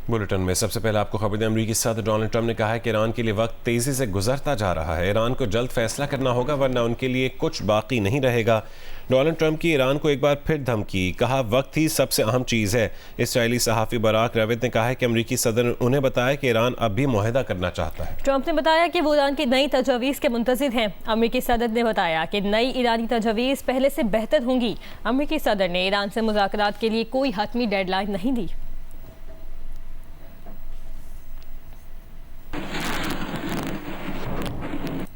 Bulletin میں سب سے پہلے آپ کو خبر دیں، امریکی صدر ڈونلڈ ٹرمپ نے کہا ہے کہ ایران کے لیے وقت تیزی سے گزرتا جا رہا ہے، ایران کو جلد فیصلہ کرنا ہوگا ورنہ ان کے لیے کچھ باقی نہیں رہے گا۔ ڈونلڈ ٹرمپ کی ایران کو ایک بار پھر دھمکی، کہا وقت ہی سب سے اہم چیز ہے۔ اسرائیلی صحافی براک راوت نے کہا ہے کہ امریکی صدر نے انہیں بتایا کہ ایران اب بھی معاہدہ کرنا چاہتا ہے۔ ٹرمپ نے بتایا کہ وہ ایران کی نئی تجاویز کے منتظر ہیں۔ امریکی صدر نے بتایا کہ نئی ایرانی تجاویز پہلے سے بہتر ہوں گی۔ امریکی صدر نے ایران سے مذاکرات کے لیے کوئی حتمی ڈیڈ لائن نہیں دی۔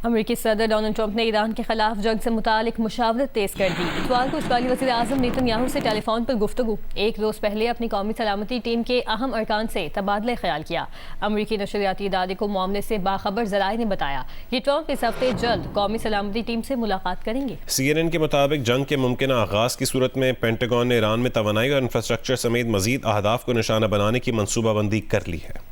امریکی صدر ڈونلڈ ٹرمپ نے ایران کے خلاف جنگ سے متعلق مشاورت تیز کر دی۔ اتوار کو اسرائیلی وزیر اعظم نیتن یاہو سے ٹیلی فون پر گفتگو، ایک روز پہلے اپنی قومی سلامتی ٹیم کے اہم ارکان سے تبادلہ خیال کیا۔ امریکی نشریاتی ادارے کو معاملے سے باخبر ذرائع نے بتایا کہ ٹرمپ اس ہفتے جلد قومی سلامتی ٹیم سے ملاقات کریں گے۔ CNN کے مطابق جنگ کے ممکنہ آغاز کی صورت میں پینٹاگون نے ایران میں توانائی اور انفراسٹرکچر سمیت مزید اہداف کو نشانہ بنانے کی منصوبہ بندی کر لی ہے۔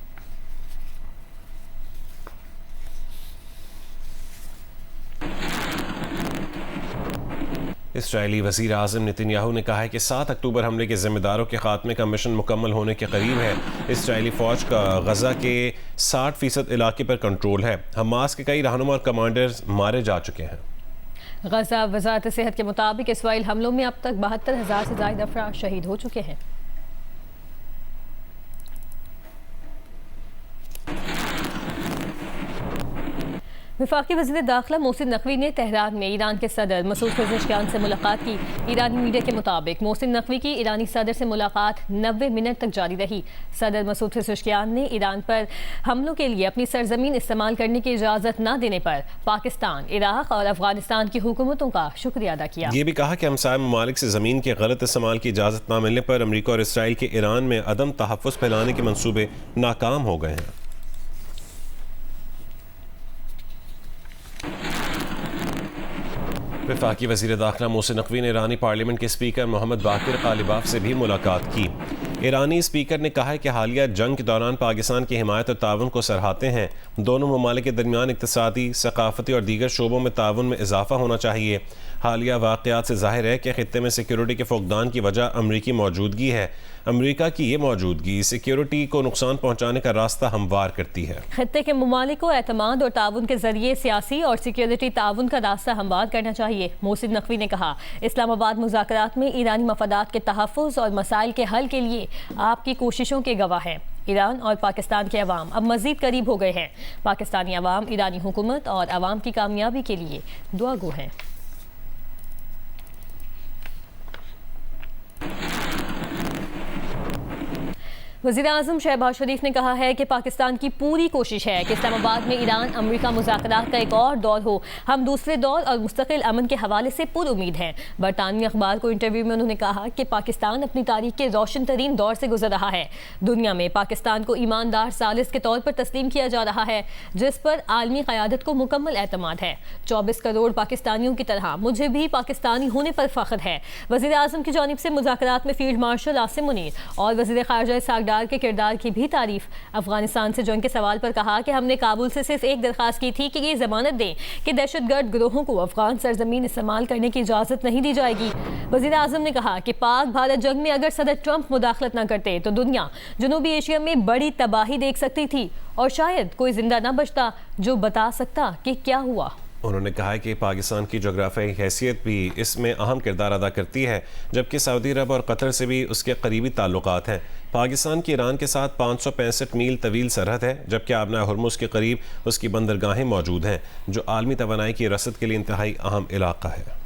اسرائیلی وزیر اعظم نیتن یاہو نے کہا ہے کہ 7 اکتوبر حملے کے ذمہ داروں کے خاتمے کا مشن مکمل ہونے کے قریب ہے۔ اسرائیلی فوج کا غزہ کے 60% علاقے پر کنٹرول ہے۔ حماس کے کئی رہنما اور کمانڈرز مارے جا چکے ہیں۔ غزہ وزارت صحت کے مطابق اسرائیل حملوں میں اب تک 72,000 سے زائد افراد شہید ہو چکے ہیں۔ وفاقی وزیر داخلہ محسن نقوی نے تہران میں ایران کے صدر مسعود پزشکیان سے ملاقات کی۔ ایرانی میڈیا کے مطابق محسن نقوی کی ایرانی صدر سے ملاقات 90 منٹ تک جاری رہی۔ صدر مسعود پزشکیان نے ایران پر حملوں کے لیے اپنی سرزمین استعمال کرنے کی اجازت نہ دینے پر پاکستان، عراق اور افغانستان کی حکومتوں کا شکریہ ادا کیا۔ یہ بھی کہا کہ ہمسائے ممالک سے زمین کے غلط استعمال کی اجازت نہ ملنے پر امریکہ اور اسرائیل کے ایران میں عدم تحفظ پھیلانے کے منصوبے ناکام ہو گئے ہیں۔ وفاقی وزیر داخلہ محسن نقوی نے ایرانی پارلیمنٹ کے اسپیکر محمد باقر قالباف سے بھی ملاقات کی۔ ایرانی اسپیکر نے کہا ہے کہ حالیہ جنگ کے دوران پاکستان کی حمایت اور تعاون کو سراہتے ہیں۔ دونوں ممالک کے درمیان اقتصادی، ثقافتی اور دیگر شعبوں میں تعاون میں اضافہ ہونا چاہیے۔ حالیہ واقعات سے ظاہر ہے کہ خطے میں سیکیورٹی کے فقدان کی وجہ امریکی موجودگی ہے۔ امریکہ کی یہ موجودگی سیکیورٹی کو نقصان پہنچانے کا راستہ ہموار کرتی ہے۔ خطے کے ممالک کو اعتماد اور تعاون کے ذریعے سیاسی اور سیکیورٹی تعاون کا راستہ ہموار کرنا چاہیے۔ محسن نقوی نے کہا، اسلام آباد مذاکرات میں ایرانی مفادات کے تحفظ اور مسائل کے حل کے لیے آپ کی کوششوں کے گواہ ہیں۔ ایران اور پاکستان کے عوام اب مزید قریب ہو گئے ہیں۔ پاکستانی عوام ایرانی حکومت اور عوام کی کامیابی کے لیے دعا گو ہیں۔ وزیر اعظم شہباز شریف نے کہا ہے کہ پاکستان کی پوری کوشش ہے کہ اسلام آباد میں ایران امریکہ مذاکرات کا ایک اور دور ہو۔ ہم دوسرے دور اور مستقل امن کے حوالے سے پر امید ہیں۔ برطانوی اخبار کو انٹرویو میں انہوں نے کہا کہ پاکستان اپنی تاریخ کے روشن ترین دور سے گزر رہا ہے۔ دنیا میں پاکستان کو ایماندار ثالث کے طور پر تسلیم کیا جا رہا ہے، جس پر عالمی قیادت کو مکمل اعتماد ہے۔ 24 کروڑ پاکستانیوں کی طرح مجھے بھی پاکستانی ہونے پر فخر ہے۔ وزیر اعظم کی جانب سے مذاکرات میں فیلڈ مارشل عاصم منیر اور وزیر خارجہ کے کردار کی بھی تعریف۔ افغانستان سے جنگ کے سوال پر کہا کہ ہم نے کابل سے صرف ایک درخواست کی تھی کہ یہ ضمانت دیں کہ دہشت گرد گروہوں کو افغان سرزمین استعمال کرنے کی اجازت نہیں دی جائے گی۔ وزیر اعظم نے کہا کہ پاک بھارت جنگ میں اگر صدر ٹرمپ مداخلت نہ کرتے تو دنیا جنوبی ایشیا میں بڑی تباہی دیکھ سکتی تھی اور شاید کوئی زندہ نہ بچتا جو بتا سکتا کہ کیا ہوا۔ انہوں نے کہا کہ پاکستان کی جغرافیائی حیثیت بھی اس میں اہم کردار ادا کرتی ہے، جبکہ سعودی عرب اور قطر سے بھی اس کے قریبی تعلقات ہیں۔ پاکستان کی ایران کے ساتھ 565 میل طویل سرحد ہے، جبکہ آبنائے ہرمز کے قریب اس کی بندرگاہیں موجود ہیں، جو عالمی توانائی کی رسد کے لیے انتہائی اہم علاقہ ہے۔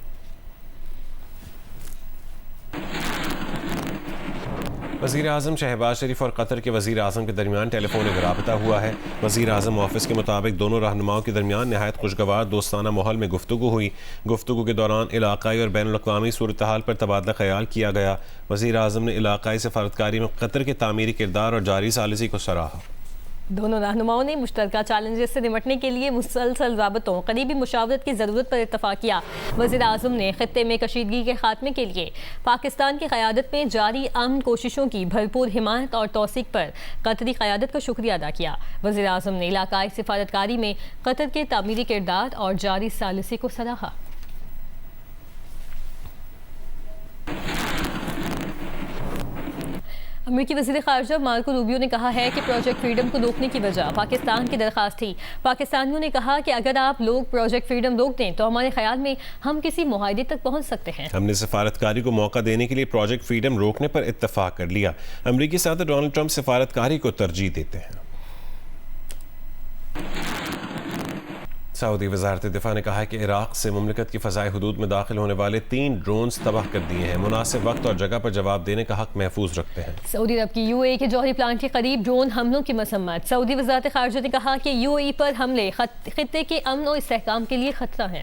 وزیر اعظم شہباز شریف اور قطر کے وزیر اعظم کے درمیان ٹیلی فونک رابطہ ہوا ہے۔ وزیر اعظم آفس کے مطابق دونوں رہنماؤں کے درمیان نہایت خوشگوار دوستانہ ماحول میں گفتگو ہوئی۔ گفتگو کے دوران علاقائی اور بین الاقوامی صورتحال پر تبادلہ خیال کیا گیا۔ وزیر اعظم نے علاقائی سفارتکاری میں قطر کے تعمیری کردار اور جاری ثالثی کو سراہا۔ دونوں رہنماؤں نے مشترکہ چیلنجز سے نمٹنے کے لیے مسلسل رابطوں، قریبی مشاورت کی ضرورت پر اتفاق کیا۔ وزیر اعظم نے خطے میں کشیدگی کے خاتمے کے لیے پاکستان کی قیادت میں جاری امن کوششوں کی بھرپور حمایت اور توثیق پر قطری قیادت کا شکریہ ادا کیا۔ وزیر اعظم نے علاقائی سفارتکاری میں قطر کے تعمیری کردار اور جاری ثالثی کو سراہا۔ امریکی وزیر خارجہ مارکو روبیو نے کہا ہے کہ پروجیکٹ فریڈم کو روکنے کی وجہ پاکستان کی درخواست تھی. پاکستانیوں نے کہا کہ اگر آپ لوگ پروجیکٹ فریڈم روک دیں تو ہمارے خیال میں ہم کسی معاہدے تک پہنچ سکتے ہیں. ہم نے سفارتکاری کو موقع دینے کے لیے پروجیکٹ فریڈم روکنے پر اتفاق کر لیا. امریکی صدر ڈونلڈ ٹرمپ سفارتکاری کو ترجیح دیتے ہیں. سعودی وزارت دفاع نے کہا ہے کہ عراق سے مملکت کی فضائی حدود میں داخل ہونے والے 3 ڈرونز تباہ کر دیے ہیں. مناسب وقت اور جگہ پر جواب دینے کا حق محفوظ رکھتے ہیں. سعودی عرب کی UAE کے جوہری پلانٹ کے قریب ڈرون حملوں کی مذمت. سعودی وزارت خارجہ نے کہا کہ UAE پر حملے خطے کے امن و استحکام کے لیے خطرہ ہیں.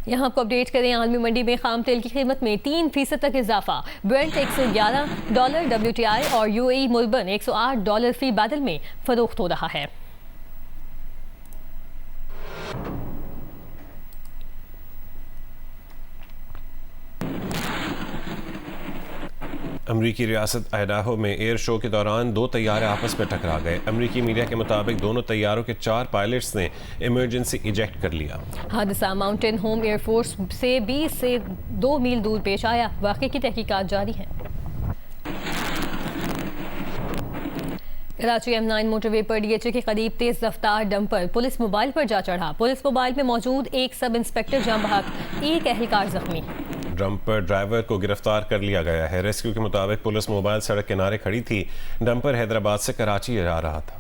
یہاں آپ کو اپڈیٹ کریں. عالمی منڈی میں خام تیل کی قیمت میں 3% تک اضافہ. برنٹ $111 WTI اور UAE مربن $108 فی بیرل میں فروخت ہو رہا ہے. امریکی ریاست آئیڈاہو میں ایئر شو کے دوران 2 طیارے آپس میں ٹکرا گئے. امریکی میڈیا کے مطابق دونوں طیاروں کے 4 پائلٹس نے ایمرجنسی ایجیکٹ کر لیا. حادثہ ماؤنٹین ہوم ایئر فورس سے 20 سے 2 میل دور پیش آیا. واقعے کی تحقیقات جاری ہیں. کراچی M9 موٹر وے پر DHA کے قریب تیز رفتار ڈمپر پولیس موبائل پر جا چڑھا. پولیس موبائل میں موجود ایک سب انسپکٹر جاں بحق، ایک اہلکار زخمی. ڈمپر ڈرائیور کو گرفتار کر لیا گیا ہے. ریسکیو کے مطابق پولیس موبائل سڑک کنارے کھڑی تھی. ڈمپر حیدرآباد سے کراچی جا رہا تھا.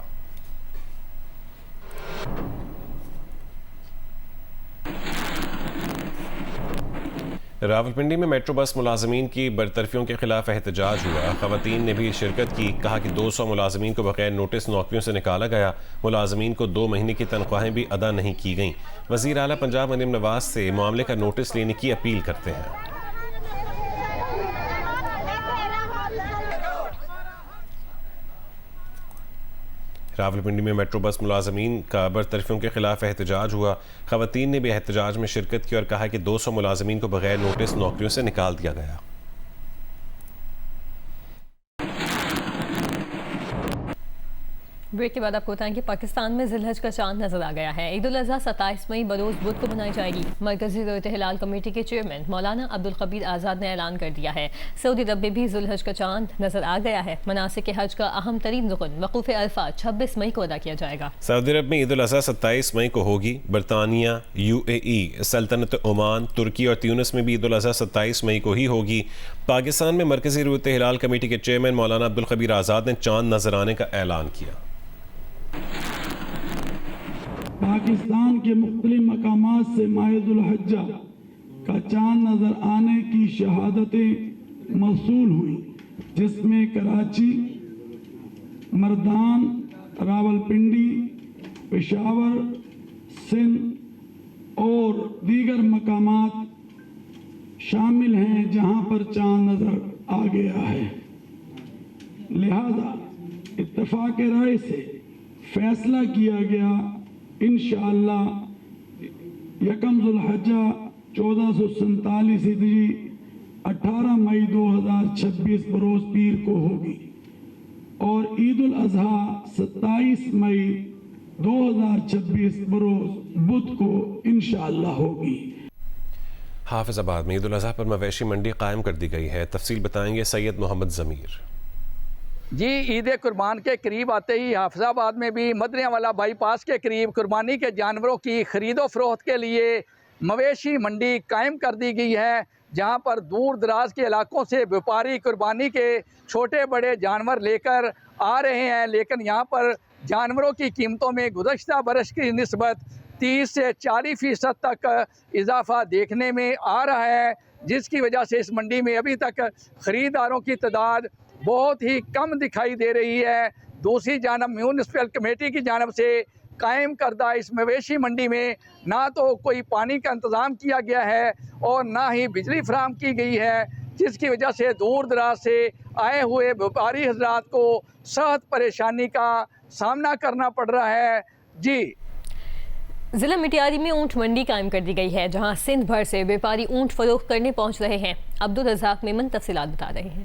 راولپنڈی میں میٹرو بس ملازمین کی برطرفیوں کے خلاف احتجاج ہوا. خواتین نے بھی شرکت کی. کہا کہ 200 ملازمین کو بغیر نوٹس نوکریوں سے نکالا گیا. ملازمین کو 2 مہینے کی تنخواہیں بھی ادا نہیں کی گئیں. وزیر اعلیٰ پنجاب مریم نواز سے معاملے کا نوٹس لینے کی اپیل کرتے ہیں. راولپنڈی میں میٹرو بس ملازمین کا برطرفیوں کے خلاف احتجاج ہوا. خواتین نے بھی احتجاج میں شرکت کی اور کہا کہ 200 ملازمین کو بغیر نوٹس نوکریوں سے نکال دیا گیا. بریک کے بعد آپ کو بتائیں کہ پاکستان میں ذی الحج کا چاند نظر آ گیا ہے. عید الاضحیٰ 27 مئی بروز بدھ کو منائی جائے گی. مرکزی ذوات ہلال کمیٹی کے چیئرمین مولانا عبدالخبیر آزاد نے اعلان کر دیا ہے. سعودی عرب میں بھی ذی الحج کا چاند نظر آ گیا ہے. مناسک حج کا اہم ترین رکن وقوف عرفہ 26 مئی کو ادا کیا جائے گا. سعودی عرب میں عید الاضحیٰ 27 مئی کو ہوگی. برطانیہ، UAE، سلطنت عمان، ترکی اور تیونس میں بھی عید الاضحیٰ 27 مئی کو ہی ہوگی. پاکستان میں مرکزی ذوات ہلال کمیٹی کے چیئرمین مولانا عبدالخبیر آزاد نے چاند نظر آنے کا اعلان کیا. پاکستان کے مختلف مقامات سے ماہ ذی الحجہ کا چاند نظر آنے کی شہادتیں موصول ہوئیں، جس میں کراچی، مردان، راولپنڈی، پشاور، سندھ اور دیگر مقامات شامل ہیں جہاں پر چاند نظر آ گیا ہے. لہذا اتفاق رائے سے فیصلہ کیا گیا انشاءاللہ 1 ذی الحجہ 1447 ہجری 18 مئی 2026 بروز پیر کو ہوگی اور عید الاضحیٰ 27 مئی 2026 بروز بدھ کو انشاءاللہ ہوگی. حافظ آباد میں عید الاضحیٰ پر مویشی منڈی قائم کر دی گئی ہے. تفصیل بتائیں گے سید محمد ضمیر. جی، عید قربان کے قریب آتے ہی حافظ آباد میں بھی مدنیہ والا بائی پاس کے قریب قربانی کے جانوروں کی خرید و فروخت کے لیے مویشی منڈی قائم کر دی گئی ہے، جہاں پر دور دراز کے علاقوں سے بیوپاری قربانی کے چھوٹے بڑے جانور لے کر آ رہے ہیں. لیکن یہاں پر جانوروں کی قیمتوں میں گزشتہ برس کی نسبت 30 سے 40% تک اضافہ دیکھنے میں آ رہا ہے، جس کی وجہ سے اس منڈی میں ابھی تک خریداروں کی تعداد بہت ہی کم دکھائی دے رہی ہے. دوسری جانب میونسپل کمیٹی کی جانب سے قائم کردہ اس مویشی منڈی میں نہ تو کوئی پانی کا انتظام کیا گیا ہے اور نہ ہی بجلی فراہم کی گئی ہے، جس کی وجہ سے دور دراز سے آئے ہوئے بیوپاری حضرات کو سخت پریشانی کا سامنا کرنا پڑ رہا ہے. جی، ضلع مٹیاری میں اونٹ منڈی قائم کر دی گئی ہے، جہاں سندھ بھر سے بیوپاری اونٹ فروخت کرنے پہنچ رہے ہیں. عبدالرزاق میمن تفصیلات بتا رہے ہیں.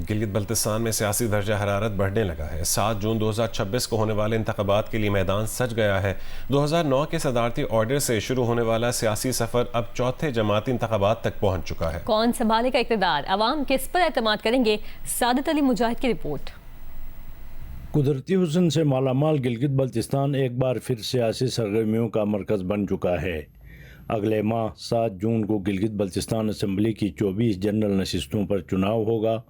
گلگت بلتستان میں سیاسی درجہ حرارت بڑھنے لگا ہے۔ 7 جون 2026 کو ہونے والے انتخابات کے لیے میدان سج گیا ہے۔ 2009 کے صدارتی آرڈر سے شروع ہونے والا سیاسی سفر اب چوتھے جماعتی انتخابات تک پہنچ چکا ہے۔ کون سنبھالے گا اقتدار؟ عوام کس پر اعتماد کریں گے؟ سعادت علی مجاہد کی رپورٹ۔ قدرتی حسن سے مالا مال گلگت بلتستان ایک بار پھر سیاسی سرگرمیوں کا مرکز بن چکا ہے۔ اگلے ماہ 7 جون کو گلگت بلتستان اسمبلی کی 24 جنرل نشستوں پر چناؤ ہوگا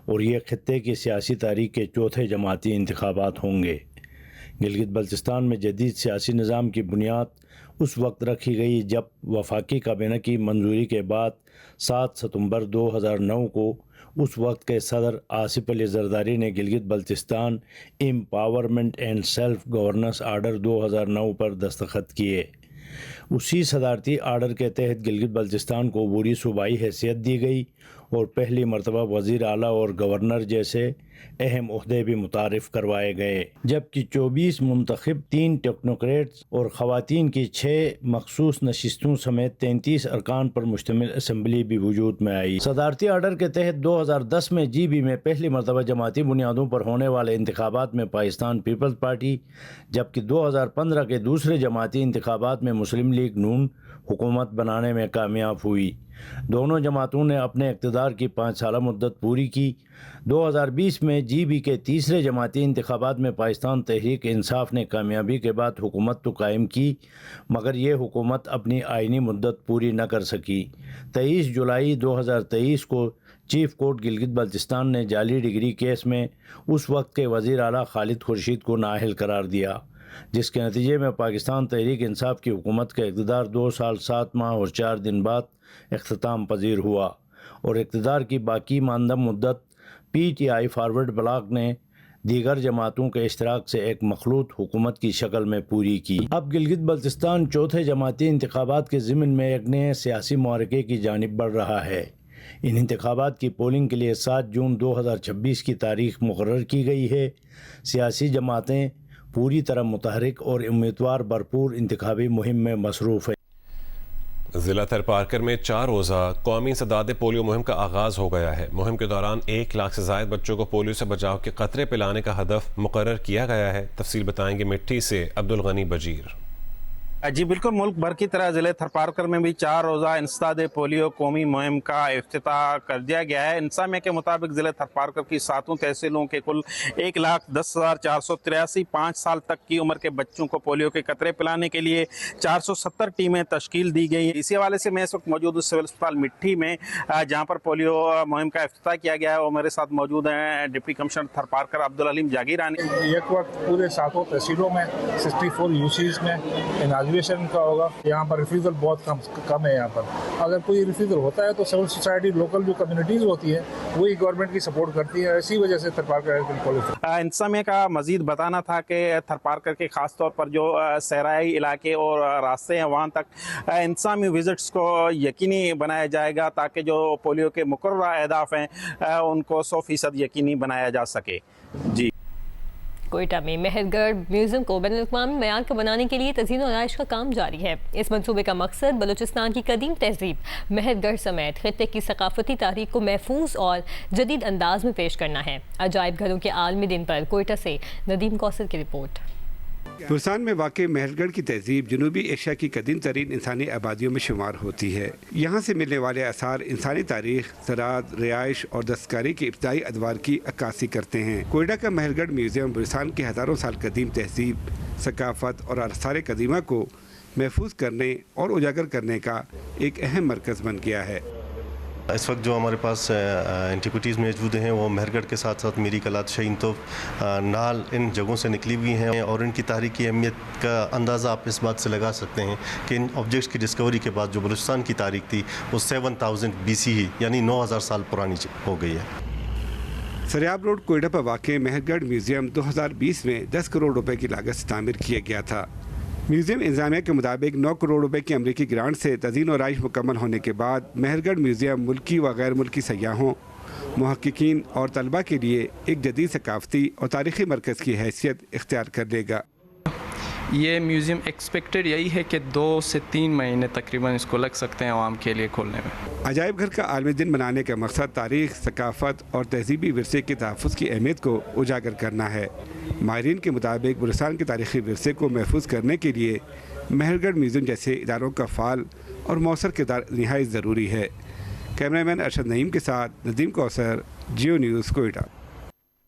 اور یہ خطے کی سیاسی تاریخ کے چوتھے جماعتی انتخابات ہوں گے۔ گلگت بلتستان میں جدید سیاسی نظام کی بنیاد اس وقت رکھی گئی جب وفاقی کابینہ کی منظوری کے بعد 7 ستمبر 2009 کو اس وقت کے صدر آصف علی زرداری نے Gilgit Baltistan empowerment and self governance order 2009 پر دستخط کیے۔ اسی صدارتی آرڈر کے تحت گلگت بلتستان کو عبوری صوبائی حیثیت دی گئی اور پہلی مرتبہ وزیر اعلیٰ اور گورنر جیسے اہم عہدے بھی متعارف کروائے گئے، جبکہ 24 منتخب 3 ٹیکنوکریٹس اور خواتین کی 6 مخصوص نشستوں سمیت 33 ارکان پر مشتمل اسمبلی بھی وجود میں آئی۔ صدارتی آرڈر کے تحت 2010 میں جی بی میں پہلی مرتبہ جماعتی بنیادوں پر ہونے والے انتخابات میں پاکستان پیپلز پارٹی، جبکہ 2015 کے دوسرے جماعتی انتخابات میں مسلم لیگ نون حکومت بنانے میں کامیاب ہوئی۔ دونوں جماعتوں نے اپنے اقتدار کی 5 سالہ مدت پوری کی۔ 2020 میں جی بی کے تیسرے جماعتی انتخابات میں پاکستان تحریک انصاف نے کامیابی کے بعد حکومت تو قائم کی، مگر یہ حکومت اپنی آئینی مدت پوری نہ کر سکی۔ 23 جولائی 2023 کو چیف کورٹ گلگت بلتستان نے جعلی ڈگری کیس میں اس وقت کے وزیر اعلیٰ خالد خورشید کو نااہل قرار دیا، جس کے نتیجے میں پاکستان تحریک انصاف کی حکومت کا اقتدار 2 سال 7 ماہ اور 4 دن بعد اختتام پذیر ہوا اور اقتدار کی باقی ماندہ مدت P T I forward block نے دیگر جماعتوں کے اشتراک سے ایک مخلوط حکومت کی شکل میں پوری کی۔ اب گلگت بلتستان چوتھے جماعتی انتخابات کے ضمن میں ایک نئے سیاسی معرکے کی جانب بڑھ رہا ہے۔ ان انتخابات کی پولنگ کے لیے 7 جون 2026 کی تاریخ مقرر کی گئی ہے۔ سیاسی جماعتیں پوری طرح متحرک اور امیدوار بھرپور انتخابی مہم میں مصروف ہیں۔ ضلع تھرپارکر میں 4 روزہ قومی انسداد پولیو مہم کا آغاز ہو گیا ہے۔ مہم کے دوران 1 لاکھ سے زائد بچوں کو پولیو سے بچاؤ کے قطرے پلانے کا ہدف مقرر کیا گیا ہے۔ تفصیل بتائیں گے مٹھی سے عبدالغنی بجیر۔ جی بالکل، ملک بھر کی طرح ضلع تھرپارکر میں بھی 4 روزہ انسداد پولیو قومی مہم کا افتتاح کر دیا گیا ہے۔ انتظامیہ کے مطابق ضلع تھرپارکر کی 7 تحصیلوں کے کل 1,10,483 5 سال تک کی عمر کے بچوں کو پولیو کے قطرے پلانے کے لیے 470 ٹیمیں تشکیل دی گئی۔ اسی حوالے سے میں اس وقت موجود ہوں سول اسپتال مٹھی میں، جہاں پر پولیو مہم کا افتتاح کیا گیا ہے اور میرے ساتھ موجود ہیں ڈپٹی کمشنر تھرپارکر عبدالحلیم جاگیرانی۔ ایک وقت پورے 7 تحصیلوں میں 64 یوسیز میں اناگوریشن کا ہوگا۔ یہاں پر ریفیوزل بہت کم ہے۔ یہاں پر اگر کوئی ریفیوزل ہوتا ہے تو سول سوسائٹی لوکل جو کمیونٹیز ہوتی ہے وہی گورنمنٹ کی سپورٹ کرتی ہے۔ اسی وجہ سے تھرپارکر انتظامیہ کا مزید بتانا تھا کہ تھرپارکر کے خاص طور پر جو صحرائی علاقے اور راستے ہیں وہاں تک انتظامی وزٹس کو یقینی بنایا جائے گا تاکہ جو پولیو کے مقررہ اہداف ہیں ان کو 100% یقینی بنایا جا سکے۔ جی کوئٹہ میں مہر گڑھ میوزیم کو بین الاقوامی معیار کا بنانے کے لیے تزئین و آرائش کا کام جاری ہے۔ اس منصوبے کا مقصد بلوچستان کی قدیم تہذیب مہر گڑھ سمیت خطے کی ثقافتی تاریخ کو محفوظ اور جدید انداز میں پیش کرنا ہے۔ عجائب گھروں کے عالمی دن پر کوئٹہ سے ندیم کوثر کی رپورٹ۔ بلوچستان میں واقع مہر گڑھ کی تہذیب جنوبی ایشیا کی قدیم ترین انسانی آبادیوں میں شمار ہوتی ہے۔ یہاں سے ملنے والے آثار انسانی تاریخ، زراعت، رہائش اور دستکاری کے ابتدائی ادوار کی عکاسی کرتے ہیں۔ کوئٹہ کا مہر گڑھ میوزیم بلوچستان کی ہزاروں سال قدیم تہذیب، ثقافت اور آثار قدیمہ کو محفوظ کرنے اور اجاگر کرنے کا ایک اہم مرکز بن گیا ہے۔ اس وقت جو ہمارے پاس اینٹیکوٹیز موجود ہیں وہ مہر گڑھ کے ساتھ ساتھ میری کلات، شہین توف، نال ان جگہوں سے نکلی ہوئی ہیں اور ان کی تاریخی اہمیت کا اندازہ آپ اس بات سے لگا سکتے ہیں کہ ان آبجیکٹس کی ڈسکوری کے بعد جو بلوچستان کی تاریخ تھی وہ 7000 BC ہی یعنی 9000 سال پرانی ہو گئی ہے۔ سریاب روڈ کوئٹہ پر واقع مہر گڑھ میوزیم 2020 میں 10 کروڑ روپے کی لاگت سے تعمیر کیا گیا تھا۔ میوزیم انتظامیہ کے مطابق 9 کروڑ روپے کی امریکی گرانٹ سے تزئین و آرائش مکمل ہونے کے بعد مہر گڑھ میوزیم ملکی و غیر ملکی سیاحوں، محققین اور طلباء کے لیے ایک جدید ثقافتی اور تاریخی مرکز کی حیثیت اختیار کر لے گا۔ یہ میوزیم ایکسپیکٹڈ یہی ہے کہ 2 سے 3 مہینے تقریباً اس کو لگ سکتے ہیں عوام کے لیے کھولنے میں۔ عجائب گھر کا عالمی دن منانے کا مقصد تاریخ، ثقافت اور تہذیبی ورثے کے تحفظ کی اہمیت کو اجاگر کرنا ہے۔ ماہرین کے مطابق بلوچستان کے تاریخی ورثے کو محفوظ کرنے کے لیے مہرگڑھ میوزیم جیسے اداروں کا فعال اور مؤثر کردار نہایت ضروری ہے۔ کیمرہ مین ارشد نعیم کے ساتھ ندیم کوثر، جیو نیوز، کوئٹہ۔